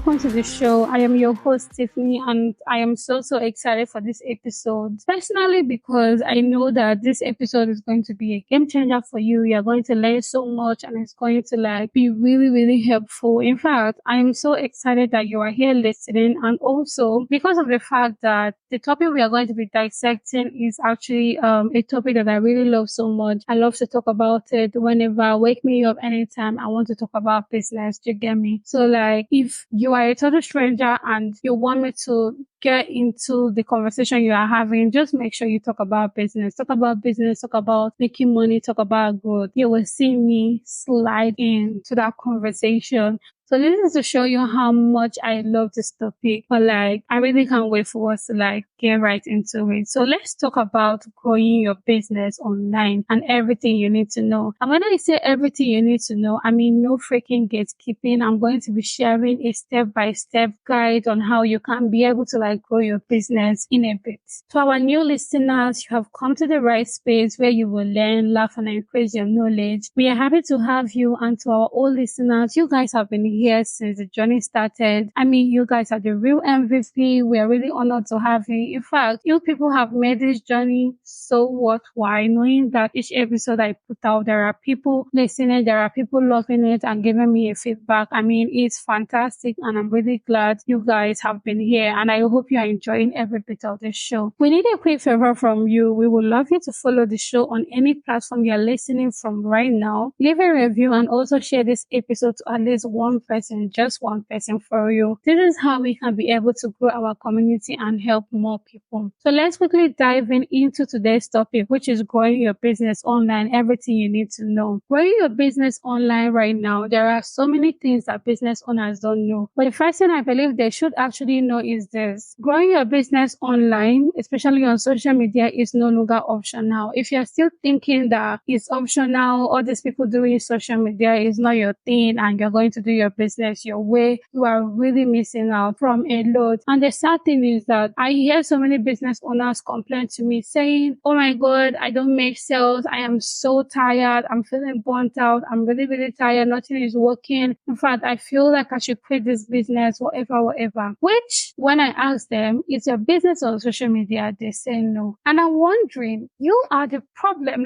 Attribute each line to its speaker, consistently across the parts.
Speaker 1: welcome to the show. I am your host, Tiffany, and I am so excited for this episode. Personally, because I know that this episode is going to be a game changer for you. You're going to learn so much and it's going to be really helpful. In fact, I'm so excited that you are here listening, and also because of the fact that the topic we are going to be dissecting is actually a topic that I really love so much. I love to talk about it whenever wake me up anytime I want to talk about business. Do you get me? So if you are a total stranger and you want me to get into the conversation you are having, just make sure you talk about business. Talk about business, talk about making money, talk about growth. You will see me slide into that conversation. So this is to show you how much I love this topic, but I really can't wait for us to get right into it. So let's talk about growing your business online and everything you need to know. And when I say everything you need to know, I mean no freaking gatekeeping. I'm going to be sharing a step-by-step guide on how you can be able to grow your business in a bit. To our new listeners, you have come to the right space where you will learn, laugh, and increase your knowledge. We are happy to have you, and to our old listeners, you guys have been here since the journey started. I mean, you guys are the real MVP. We are really honored to have you. In fact, you people have made this journey so worthwhile, knowing that each episode I put out, there are people listening, there are people loving it and giving me a feedback. I mean, it's fantastic, and I'm really glad you guys have been here, and I hope you are enjoying every bit of the show. We need a quick favor from you. We would love you to follow the show on any platform you're listening from right now. Leave a review and also share this episode to at least one person, just one person for you. This is how we can be able to grow our community and help more people. So let's quickly dive into today's topic, which is growing your business online, everything you need to know. Growing your business online right now, there are so many things that business owners don't know. But the first thing I believe they should actually know is this. Growing your business online, especially on social media, is no longer optional. If you're still thinking that it's optional, all these people doing social media is not your thing and you're going to do your business your way, you are really missing out from a lot. And the sad thing is that I hear so many business owners complain to me saying, oh my God, I don't make sales. I am so tired. I'm feeling burnt out. I'm really tired. Nothing is working. In fact, I feel like I should quit this business, whatever. Which, when I ask them, is your business on social media? They say no. And I'm wondering, you are the problem.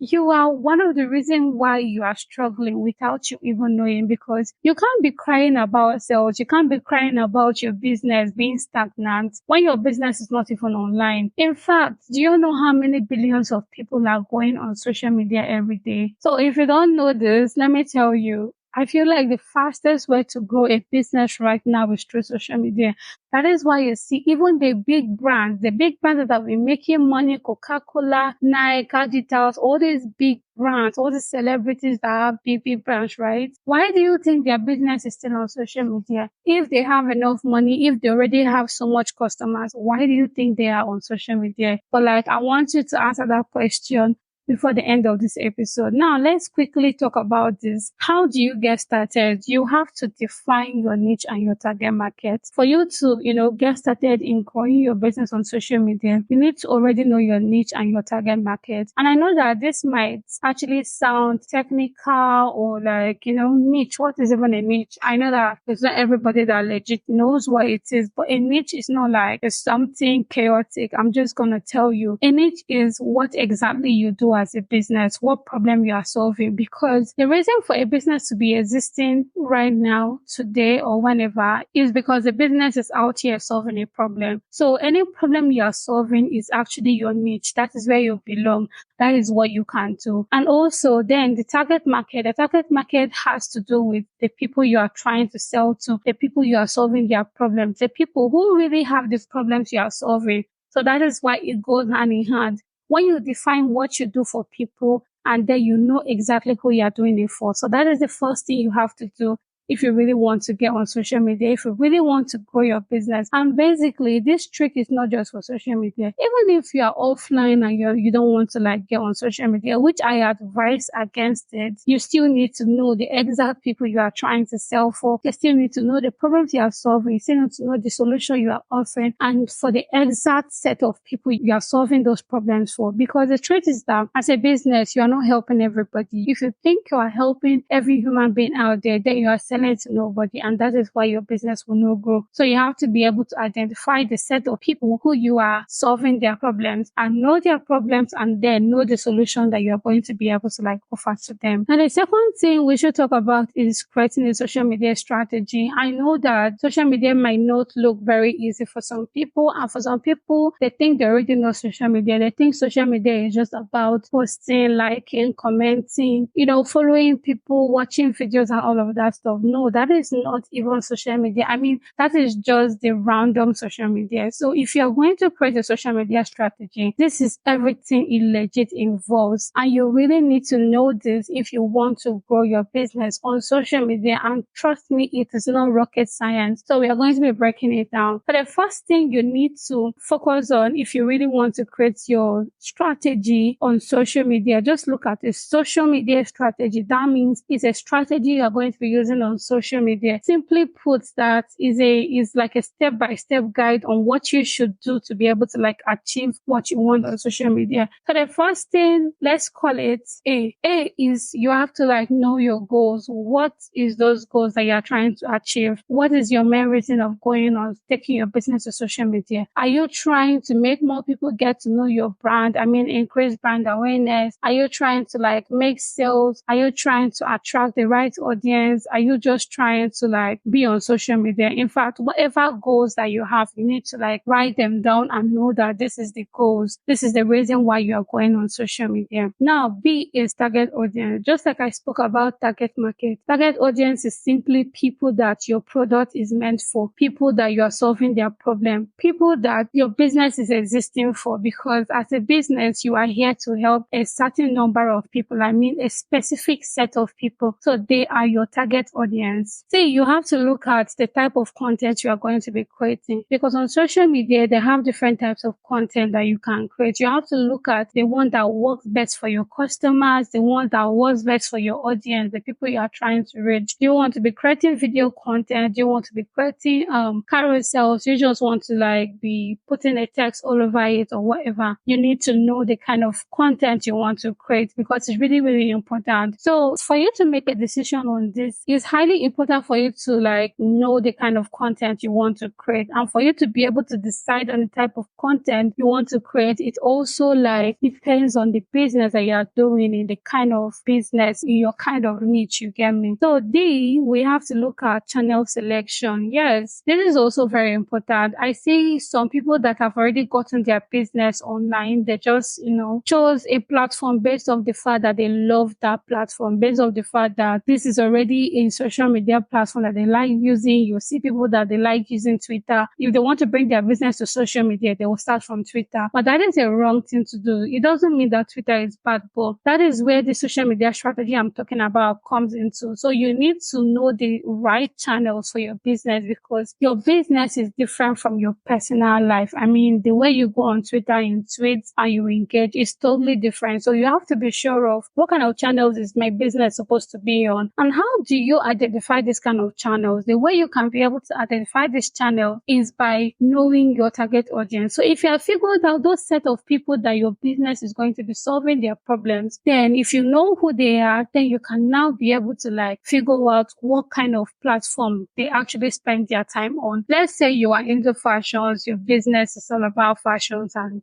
Speaker 1: You are one of the reasons why you are struggling without you even knowing, because you can't be crying about sales. You can't be crying about your business being stagnant when your business is not even online. In fact, do you know how many billions of people are going on social media every day? So if you don't know this, let me tell you, I feel like the fastest way to grow a business right now is through social media. That is why you see even the big brands that have been making money, Coca-Cola, Nike, Adidas, all these big brands, all the celebrities that have big brands, right? Why do you think their business is still on social media? If they have enough money, if they already have so much customers, why do you think they are on social media? But I want you to answer that question before the end of this episode. Now, let's quickly talk about this. How do you get started? You have to define your niche and your target market. For you to, get started in growing your business on social media, you need to already know your niche and your target market. And I know that this might actually sound technical or niche. What is even a niche? I know that it's not everybody that legit knows what it is, but a niche is not it's something chaotic. I'm just going to tell you. A niche is what exactly you do as a business, what problem you are solving, because the reason for a business to be existing right now, today or whenever, is because the business is out here solving a problem. So any problem you are solving is actually your niche. That is where you belong. That is what you can do. And also then the target market has to do with the people you are trying to sell to, the people you are solving their problems, the people who really have these problems you are solving. So that is why it goes hand in hand. When you define what you do for people, and then you know exactly who you are doing it for. So that is the first thing you have to do if you really want to get on social media, if you really want to grow your business. And basically, this trick is not just for social media. Even if you are offline and you don't want to get on social media, which I advise against it, you still need to know the exact people you are trying to sell for. You still need to know the problems you are solving. You still need to know the solution you are offering, and for the exact set of people you are solving those problems for. Because the truth is that as a business, you are not helping everybody. If you think you are helping every human being out there, then you are selling telling it to nobody, and that is why your business will not grow. So you have to be able to identify the set of people who you are solving their problems, and know their problems, and then know the solution that you are going to be able to like offer to them. And the second thing we should talk about is creating a social media strategy. I know that social media might not look very easy for some people, and for some people, they think they already know social media. They think social media is just about posting, liking, commenting, following people, watching videos and all of that stuff. No, that is not even social media. I mean, that is just the random social media. So if you're going to create a social media strategy, this is everything it legit involves. And you really need to know this if you want to grow your business on social media. And trust me, it is not rocket science. So we are going to be breaking it down. But the first thing you need to focus on if you really want to create your strategy on social media, just look at a social media strategy. That means it's a strategy you're going to be using on social media. Simply put, that is like a step-by-step guide on what you should do to be able to like achieve what you want on social media. So the first thing, let's call it A. A is you have to like know your goals. What is those goals that you're trying to achieve? What is your main reason of going on taking your business to social media? Are you trying to make more people get to know your brand? I mean, increase brand awareness. Are you trying to like make sales? Are you trying to attract the right audience? Are you just trying to like be on social media? In fact, whatever goals that you have, you need to like write them down and know that this is the goals. This is the reason why you are going on social media. Now, B is target audience. Just like I spoke about target market. Target audience is simply people that your product is meant for, people that you are solving their problem, people that your business is existing for, because as a business, you are here to help a certain number of people. I mean, a specific set of people. So they are your target audience. See, you have to look at the type of content you are going to be creating, because on social media, they have different types of content that you can create. You have to look at the one that works best for your customers, the one that works best for your audience, the people you are trying to reach. Do you want to be creating video content? Do you want to be creating carousels? You just want to like be putting a text all over it or whatever? You need to know the kind of content you want to create, because it's really, really important. So for you to make a decision on this, it's highly important for you to like know the kind of content you want to create. And for you to be able to decide on the type of content you want to create, it also like depends on the business that you are doing, in the kind of business, in your kind of niche, you get me? So D, we have to look at channel selection. Yes, this is also very important. I see some people that have already gotten their business online, they just, chose a platform based on the fact that they love that platform, based on the fact that this is already a social media platform that they like using. You see people that they like using Twitter. If they want to bring their business to social media, they will start from Twitter. But that is a wrong thing to do. It doesn't mean that Twitter is bad, but that is where the social media strategy I'm talking about comes into. So you need to know the right channels for your business, because your business is different from your personal life. I mean, the way you go on Twitter, you tweet and you engage is totally different. So you have to be sure of what kind of channels is my business supposed to be on, and how do you identify this kind of channels? The way you can be able to identify this channel is by knowing your target audience. So if you have figured out those set of people that your business is going to be solving their problems, then if you know who they are, then you can now be able to like figure out what kind of platform they actually spend their time on. Let's say you are into fashions, your business is all about fashions and,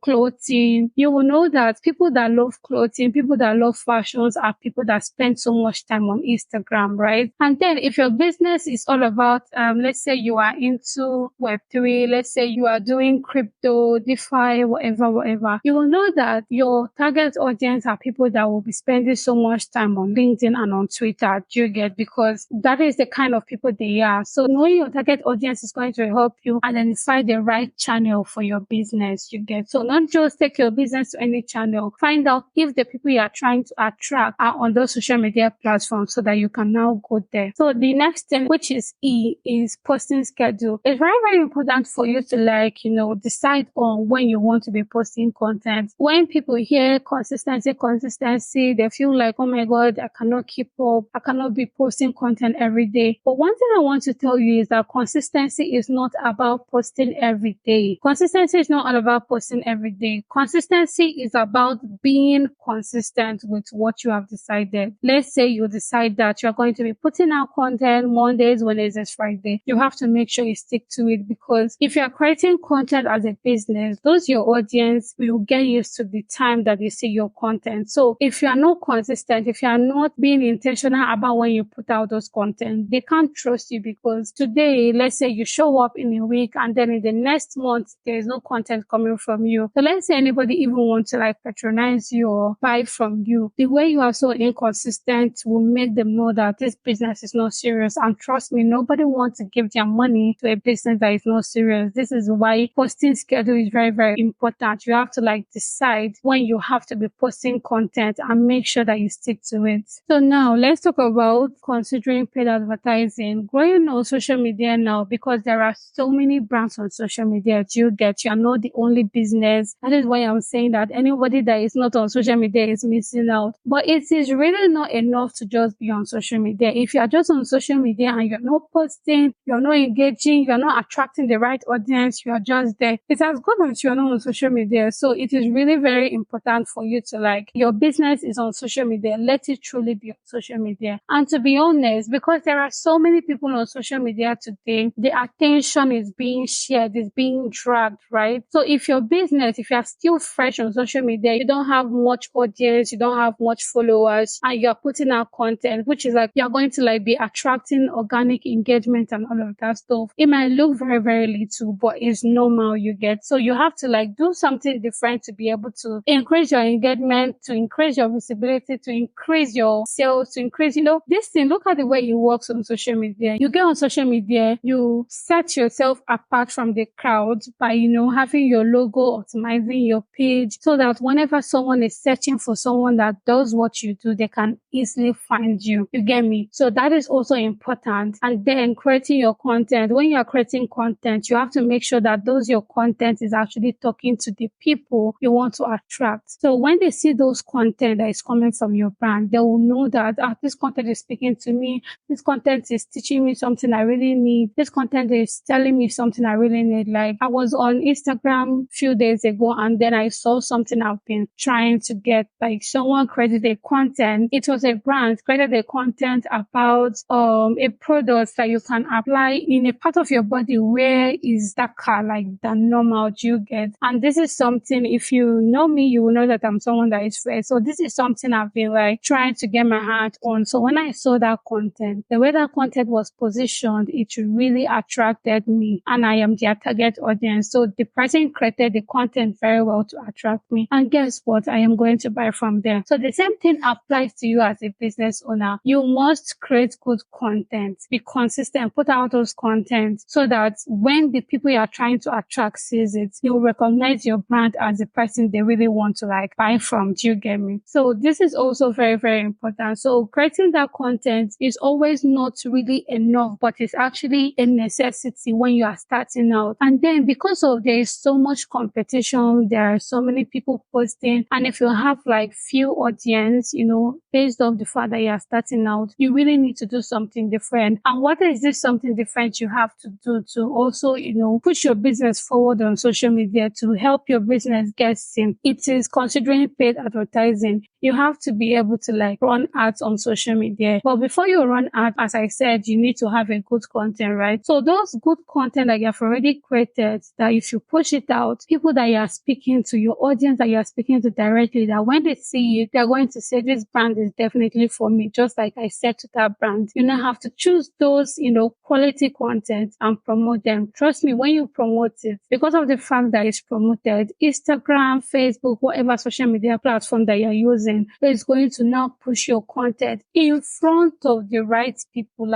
Speaker 1: clothing. You will know that people that love clothing, people that love fashions are people that spend so much time on Instagram, right? And then if your business is all about, let's say you are into Web3, let's say you are doing crypto, DeFi, whatever, you will know that your target audience are people that will be spending so much time on LinkedIn and on Twitter. Do you get? Because that is the kind of people they are. So knowing your target audience is going to help you identify the right channel for your business. You get? So not just take your business to any channel. Find out if the people you are trying to attract are on those social media platforms, so that you can now go there. So the next thing, which is E, is posting schedule. It's very, very important for you to decide on when you want to be posting content. When people hear consistency, they feel like, oh my God, I cannot keep up. I cannot be posting content every day. But one thing I want to tell you is that consistency is not about posting every day. Consistency is not all about posting every day. Consistency is about being consistent with what you have decided. Let's say you decide that you're going to be putting out content Mondays, Wednesdays, Friday. You have to make sure you stick to it, because if you are creating content as a business, those your audience will get used to the time that they see your content. So if you are not consistent, if you are not being intentional about when you put out those content, they can't trust you, because today, let's say you show up in a week and then in the next month, there is no content coming from you. So let's say anybody even want to like patronize you or buy from you, the way you are so inconsistent will make them know that this business is not serious. And trust me, nobody wants to give their money to a business that is not serious. This is why posting schedule is very, very important. You have to like decide when you have to be posting content and make sure that you stick to it. So now let's talk about considering paid advertising. Growing on social media now, because there are so many brands on social media, you are not the only business. That is why I'm saying that anybody that is not on social media is missing out. But it is really not enough to just be on social media. If you are just on social media and you're not posting, you're not engaging, you're not attracting the right audience, you are just there, it's as good as you're not on social media. So it is really very important for you to like, your business is on social media, let it truly be on social media. And to be honest, because there are so many people on social media today, the attention is being shared, is being dragged, right? So if your business, if you are still fresh on social media, you don't have much audience, you don't have much followers, and you're putting out content, which is like, you're going to like be attracting organic engagement and all of that stuff. It might look very, very little, but it's normal, you get. So you have to like do something different to be able to increase your engagement, to increase your visibility, to increase your sales, to increase, this thing. Look at the way it works on social media. You get on social media, you set yourself apart from the crowd by, having your logo, optimizing your page, so that whenever someone is searching for someone that does what you do, they can easily find you. You get me? So that is also important. And then creating your content. When you are creating content, you have to make sure that your content is actually talking to the people you want to attract. So when they see those content that is coming from your brand, they will know that this content is speaking to me. This content is teaching me something I really need. This content is telling me something I really need. Like, I was on Instagram a few days ago and then I saw something I've been trying to get. Like, someone created a content. It was a brand created a content about a product that you can apply in a part of your body where is darker, like than normal, you get. And this is something, if you know me, you will know that I'm someone that is fair. So this is something I've been like trying to get my hand on. So when I saw that content, the way that content was positioned, it really attracted me, and I am their target audience. So the person created the content very well to attract me. And guess what? I am going to buy from them. So the same thing applies to you as a business owner. You must create good content. Be consistent. Put out those content so that when the people you are trying to attract sees it, you will recognize your brand as the person they really want to like buy from. Do you get me? So this is also very, very important. So creating that content is always not really enough, but it's actually a necessity when you are starting out. And then because of there is so much competition, there are so many people posting, and if you have like few audience, based on the fact that you are starting out, you really need to do something different. And what is this something different you have to do to also, push your business forward on social media to help your business get seen? It is considering paid advertising. You have to be able to like run ads on social media. But before you run ads, as I said, you need to have a good content, right? So those good content that you have already created, that if you push it out, people that you are speaking to, your audience that you are speaking to directly, that when they see it, they're going to say, this brand is definitely for me. Just like I said to that brand, you now have to choose those, quality content and promote them. Trust me, when you promote it, because of the fact that it's promoted, Instagram, Facebook, whatever social media platform that you're using, is going to now push your content in front of the right people.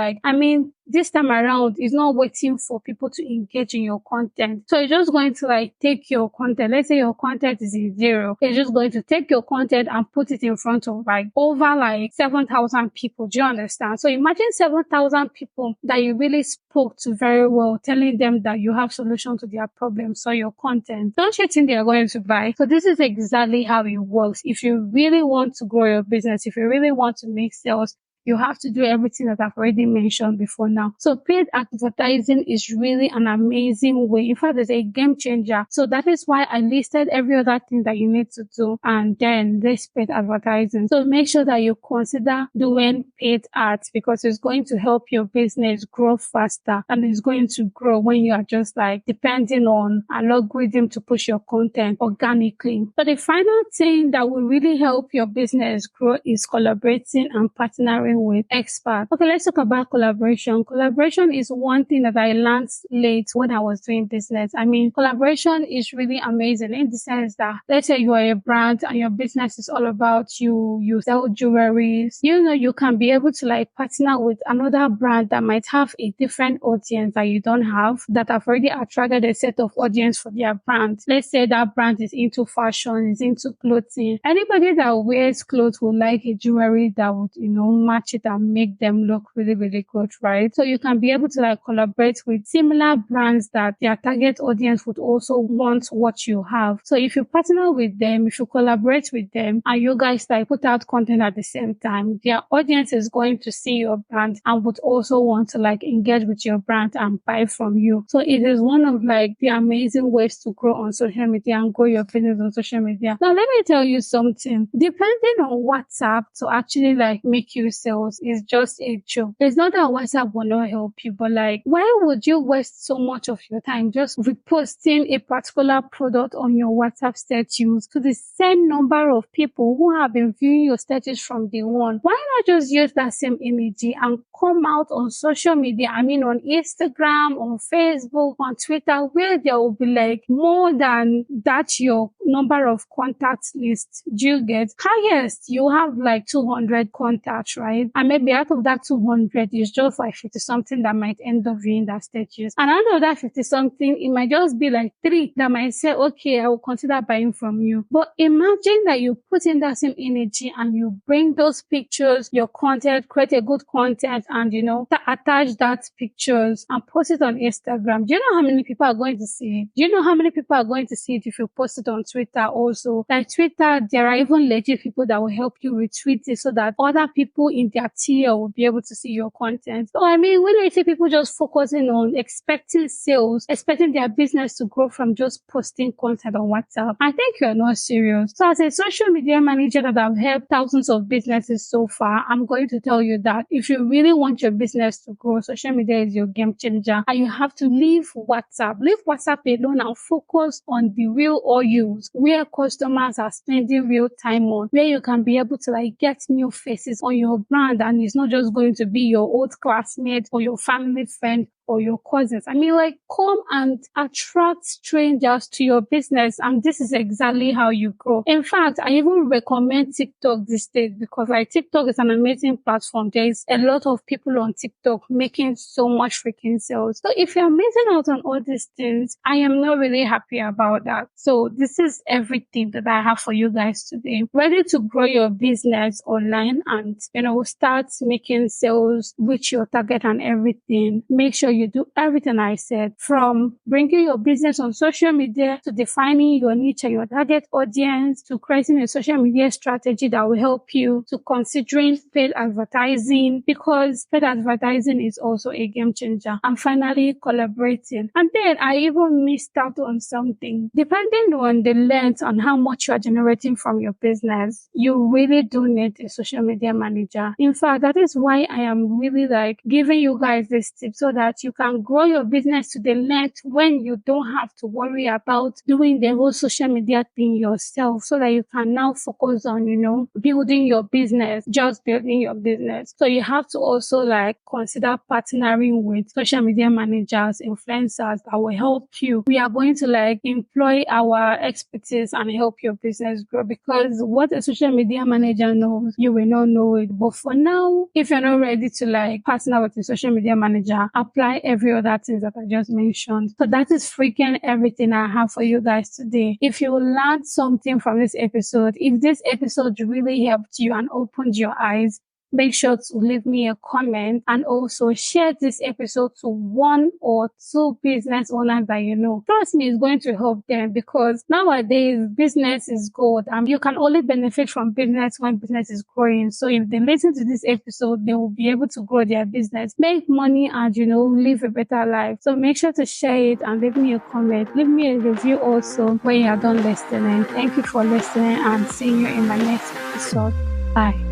Speaker 1: This time around, it's not waiting for people to engage in your content. So it's just going to like take your content. Let's say your content is in 0. It's just going to take your content and put it in front of over 7,000 people. Do you understand? So imagine 7,000 people that you really spoke to very well, telling them that you have solutions to their problems. So your content, don't you think they are going to buy? So this is exactly how it works. If you really want to grow your business, if you really want to make sales, You have to do everything that I've already mentioned before now. So paid advertising is really an amazing way. In fact, it's a game changer. So that is why I listed every other thing that you need to do and then this paid advertising. So make sure that you consider doing paid ads because it's going to help your business grow faster and it's going to grow when you are just like depending on an algorithm to push your content organically. But the final thing that will really help your business grow is collaborating and partnering with experts. Okay, let's talk about collaboration. Collaboration is one thing that I learned late when I was doing business. I mean, collaboration is really amazing in the sense that let's say you are a brand and your business is all about you sell jewelries. You can be able to like partner with another brand that might have a different audience that you don't have, that have already attracted a set of audience for their brand. Let's say that brand is into fashion, is into clothing. Anybody that wears clothes will like a jewelry that would, match it and make them look really, really good, right? So you can be able to like collaborate with similar brands that their target audience would also want what you have. So if you partner with them, if you collaborate with them and you guys like put out content at the same time, their audience is going to see your brand and would also want to like engage with your brand and buy from you. So it is one of like the amazing ways to grow on social media and grow your business on social media. Now let me tell you something. Depending on WhatsApp to actually like make you sales is just a joke. It's not that WhatsApp will not help you, but like why would you waste so much of your time just reposting a particular product on your WhatsApp status to the same number of people who have been viewing your status from day one? Why not just use that same energy and come out on social media? I mean, on Instagram, on Facebook, on Twitter, where there will be like more than that your number of contacts list. Do you get? Highest, you have like 200 contacts, right? And maybe out of that 200 is just like 50 something that might end up viewing that status. And out of that 50 something, it might just be like 3 that might say, okay, I will consider buying from you. But imagine that you put in that same energy and you bring those pictures, your content, create a good content and, attach that pictures and post it on Instagram. Do you know how many people are going to see it? Do you know how many people are going to see it if you post it on Twitter also? Like Twitter, there are even legit people that will help you retweet it so that other people in their tier will be able to see your content. So I mean, when I see people just focusing on expecting sales, expecting their business to grow from just posting content on WhatsApp, I think you're not serious. So as a social media manager that I've helped thousands of businesses so far, I'm going to tell you that if you really want your business to grow, social media is your game changer and you have to leave WhatsApp. Leave WhatsApp alone and focus on the real use where customers are spending real time on, where you can be able to like get new faces on your brand and it's not just going to be your old classmate or your family friend or your cousins. I mean, like, come and attract strangers to your business, and this is exactly how you grow. In fact, I even recommend TikTok these days because like TikTok is an amazing platform. There is a lot of people on TikTok making so much freaking sales. So if you're missing out on all these things, I am not really happy about that. So this is everything that I have for you guys today. Ready to grow your business online and, start making sales, reach your target and everything. Make sure you do everything I said, from bringing your business on social media to defining your niche and your target audience to creating a social media strategy that will help you to considering paid advertising, because paid advertising is also a game changer, and finally collaborating. And then I even missed out on something. Depending on the length and how much you are generating from your business, you really do need a social media manager. In fact, that is why I am really like giving you guys this tip so that you can grow your business to the length when you don't have to worry about doing the whole social media thing yourself, so that you can now focus on, building your business, just building your business. So you have to also like consider partnering with social media managers, influencers that will help you. We are going to like employ our expertise and help your business grow, because what a social media manager knows, you will not know it. But for now, if you're not ready to like partner with a social media manager, apply every other thing that I just mentioned. So that is freaking everything I have for you guys today. If you learned something from this episode, if this episode really helped you and opened your eyes, make sure to leave me a comment and also share this episode to one or two business owners that you know. Trust me, it's going to help them because nowadays business is gold and you can only benefit from business when business is growing. So if they listen to this episode, they will be able to grow their business, make money and, live a better life. So make sure to share it and leave me a comment. Leave me a review also when you are done listening. Thank you for listening and see you in my next episode. Bye.